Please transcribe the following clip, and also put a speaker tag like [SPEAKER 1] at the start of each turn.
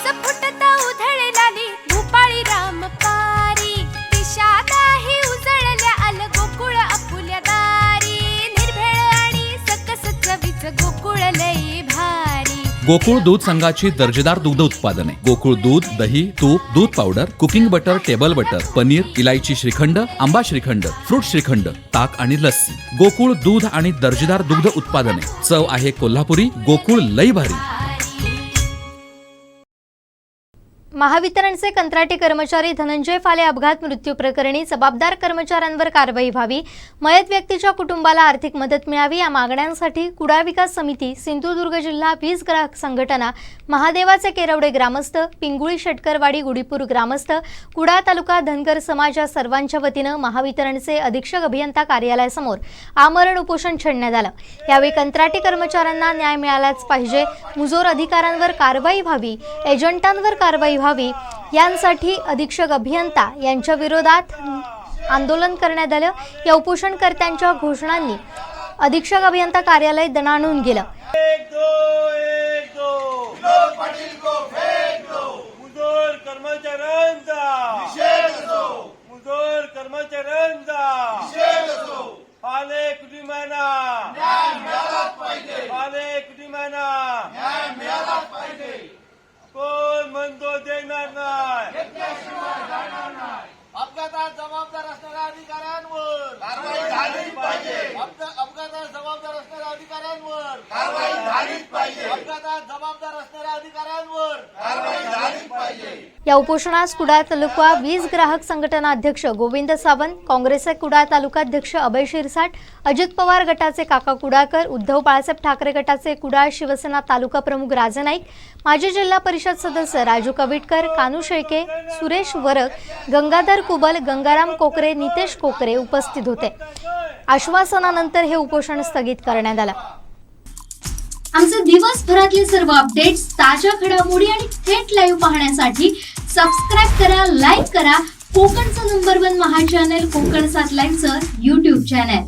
[SPEAKER 1] रस फुटता उधळलाली भूपाळी रामपारी दिशादाही उजळल्या आल गोकुळ आपुल्या दारी निर्भेळ आणि सकस चवीच गोकुळ लई भारी।
[SPEAKER 2] गोकुळ दूध संघाची दर्जेदार दुग्ध उत्पादने गोकुळ दूध, दही, तूप, दूध powder, cooking butter, table butter, paneer, इलायची श्रीखंड, आंबा श्रीखंड, फ्रूट श्रीखंड, ताक आणि लस्सी। गोकुळ दूध आणि दर्जेदार दुग्ध उत्पादने, चव आहे कोल्हापुरी, गोकुळ लई भारी।
[SPEAKER 3] महावितरणचे कंत्राटी कर्मचारी धनंजय फाले अपघात मृत्यू प्रकरणी जबाबदार कर्मचाऱ्यांवर कारवाई व्हावी, मयत व्यक्तीच्या कुटुंबाला आर्थिक मदत मिळावी या मागण्यांसाठी कुडाळ विकास समिती, सिंधुदुर्ग जिल्हा वीज ग्राहक संघटना, महादेवाचे केरवडे ग्रामस्थ, पिंगुळी शेटकरवाडी गुडीपूर ग्रामस्थ, कुडाळ तालुका धनगर समाज या सर्वांच्या वतीनं महावितरणचे अधीक्षक अभियंता कार्यालयासमोर आमरण उपोषण छेडण्यात आलं। यावेळी कंत्राटी कर्मचाऱ्यांना न्याय मिळालाच पाहिजे, मुजोर अधिकाऱ्यांवर कारवाई व्हावी, एजंटांवर कारवाई व्हावी यांसाठी अधीक्षक अभियंता यांच्या विरोधात आंदोलन करण्यात आलं। या उपोषणकर्त्यांच्या घोषणांनी अधीक्षक अभियंता कार्यालय दणाणून गेलं।
[SPEAKER 4] कोण म्हणतो देणार नाही, अपघातात जबाबदार असणाऱ्या अधिकाऱ्यांवर कारवाई झालीच पाहिजे। अपघातात जबाबदार असणाऱ्या अधिकाऱ्यांवर कारवाई झालीच पाहिजे। अपघातात जबाबदार असणाऱ्या अधिकाऱ्यांवर कारवाई झालीच पाहिजे।
[SPEAKER 3] या उपोषणास कुडाळ तालुका वीज ग्राहक संघटना अध्यक्ष गोविंद सावंत, काँग्रेसचे कुडाळ तालुका अध्यक्ष अभय शिरसाट, अजित पवार गटाचे काका कुडाळकर, उद्धव बाळासाहेब ठाकरे गटाचे कुडाळ शिवसेना तालुका प्रमुख राजे नाईक, माजी जिल्हा परिषद सदस्य राजू कविटकर, कानू शेळके, सुरेश वरक, गंगाधर कुबल, गंगाराम कोकरे, नितेश कोकरे उपस्थित होते। आश्वासनानंतर हे उपोषण स्थगित करण्यात आलं।
[SPEAKER 5] आमचे दिवसभरातले सर्व अपडेट्स, ताज्या घडामोडी आणि थेट लाईव्ह पाहण्यासाठी सबस्क्राईब करा, लाईक करा कोकणचं नंबर 1 महा चॅनल कोकण 7 लाईव्हचं YouTube चॅनल।